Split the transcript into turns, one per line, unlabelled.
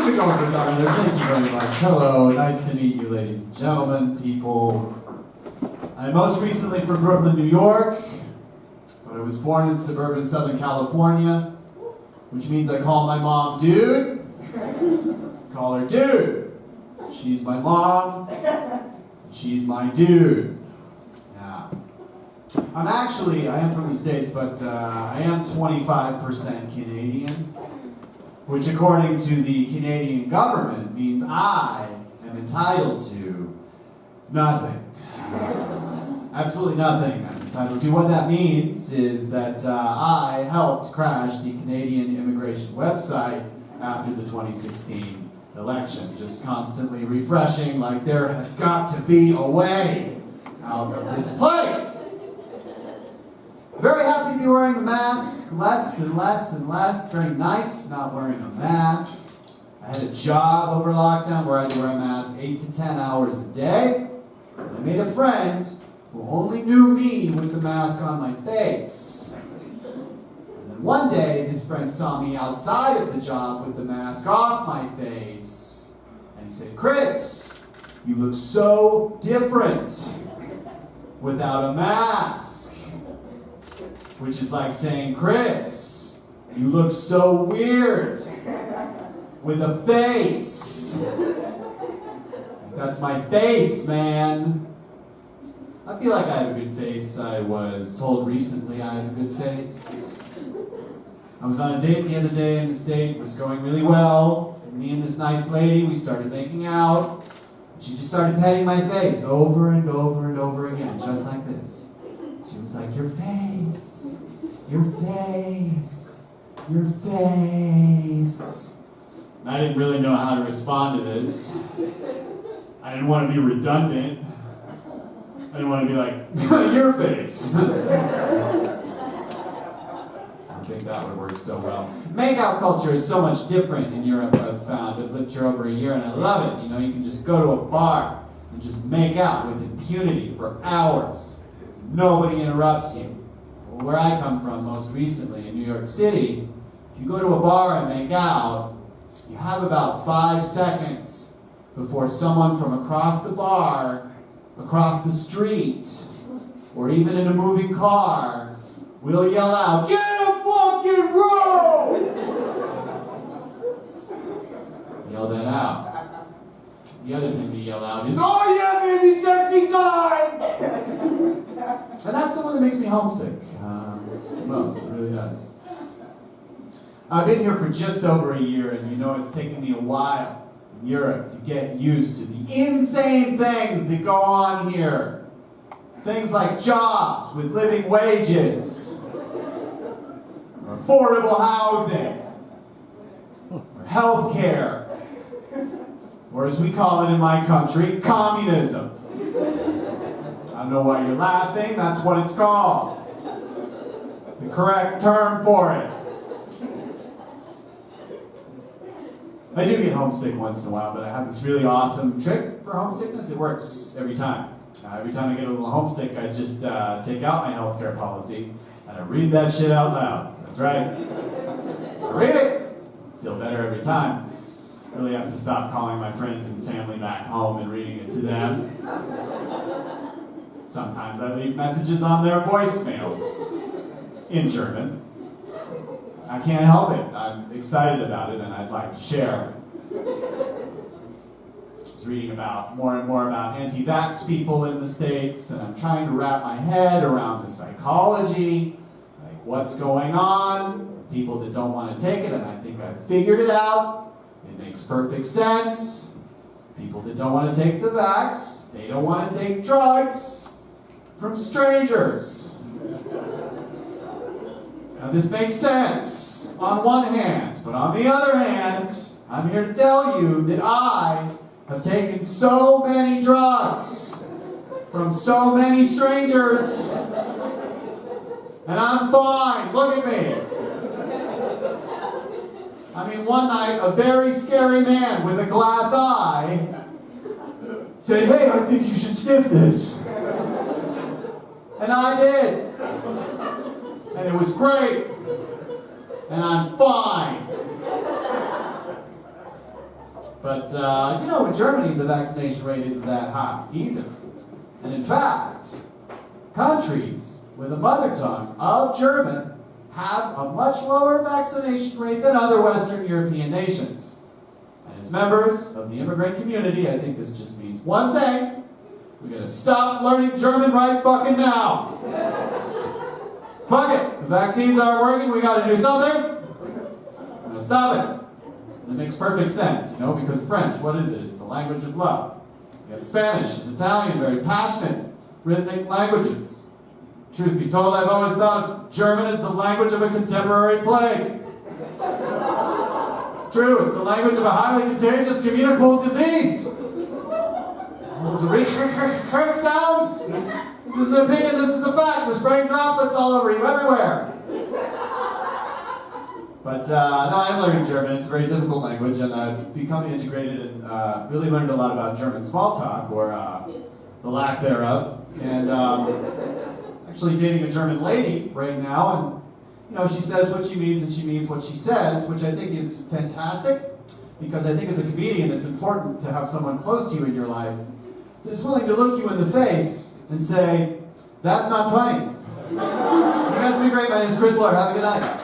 keep it going for Dr. Thank you very much. Hello, nice to meet you, ladies and gentlemen, people. I'm most recently from Brooklyn, New York, but I was born in suburban Southern California, which means I call my mom dude. Call her dude. She's my mom. She's my dude. Yeah. I am from the States, but I am 25% Canadian, which according to the Canadian government means I am entitled to nothing. Absolutely nothing I'm entitled to. What that means is that I helped crash the Canadian immigration website after the 2016 election, just constantly refreshing like there has got to be a way out of this place. Very happy to be wearing a mask, less and less and less. Very nice not wearing a mask. I had a job over lockdown where I had to wear a mask 8 to 10 hours a day. And I made a friend who only knew me with the mask on my face. And then one day, this friend saw me outside of the job with the mask off my face. And he said, "Chris, you look so different without a mask." Which is like saying, "Chris, you look so weird with a face." That's my face, man. I feel like I have a good face. I was told recently I have a good face. I was on a date the other day, and this date was going really well. And me and this nice lady, we started making out. She just started petting my face over and over and over again, just like this. She was like, "Your face, your face, your face." And I didn't really know how to respond to this. I didn't want to be redundant. I didn't want to be like, "Your face." I don't think that would work so well. Makeout culture is so much different in Europe, I've found. I've lived here over a year and I love it. You know, you can just go to a bar and just make out with impunity for hours. Nobody interrupts you. Well, where I come from most recently in New York City, if you go to a bar and make out, you have about 5 seconds before someone from across the bar, across the street, or even in a moving car, will yell out, "Get a fucking room!" Yell that out. The other thing to yell out is, "Oh yeah, baby, sexy time!" And that's the one that makes me homesick. Most, it really does. I've been here for just over a year, and you know it's taken me a while in Europe to get used to the insane things that go on here. Things like jobs with living wages, or affordable housing, or health care, or as we call it in my country, communism. I don't know why you're laughing, that's what it's called. It's the correct term for it. I do get homesick once in a while, but I have this really awesome trick for homesickness. It works every time. Every time I get a little homesick, I just take out my healthcare policy and I read that shit out loud. That's right. I read it. Feel better every time. Really have to stop calling my friends and family back home and reading it to them. Sometimes I leave messages on their voicemails in German. I can't help it. I'm excited about it and I'd like to share. I was reading about more and more about anti-vax people in the States, and I'm trying to wrap my head around the psychology, like what's going on with people that don't want to take it, and I think I've figured it out. It makes perfect sense. People that don't want to take the vax, they don't want to take drugs from strangers. Now this makes sense on one hand, but on the other hand, I'm here to tell you that I have taken so many drugs from so many strangers, and I'm fine. Look at me. I mean, one night, a very scary man with a glass eye said, "Hey, I think you should sniff this." And I did. And it was great. And I'm fine. But, you know, in Germany, the vaccination rate isn't that high either. And in fact, countries with a mother tongue of German have a much lower vaccination rate than other Western European nations. And as members of the immigrant community, I think this just means one thing. We gotta stop learning German right fucking now. Fuck it. The vaccines aren't working, we gotta do something. We're gonna stop it. And it makes perfect sense, you know, because French, what is it? It's the language of love. You got Spanish and Italian, very passionate, rhythmic languages. Truth be told, I've always thought of German as the language of a contemporary plague. It's true, it's the language of a highly contagious communicable disease. Those sounds. This is an opinion, this is a fact. We're spraying droplets all over you, everywhere. But no, I'm learning German. It's a very difficult language, and I've become integrated and really learned a lot about German small talk, or the lack thereof. And actually dating a German lady right now, and you know, she says what she means and she means what she says, which I think is fantastic, because I think as a comedian it's important to have someone close to you in your life that's willing to look you in the face and say, that's not funny. You guys have been great. My name is Chris Lord. Have a good night.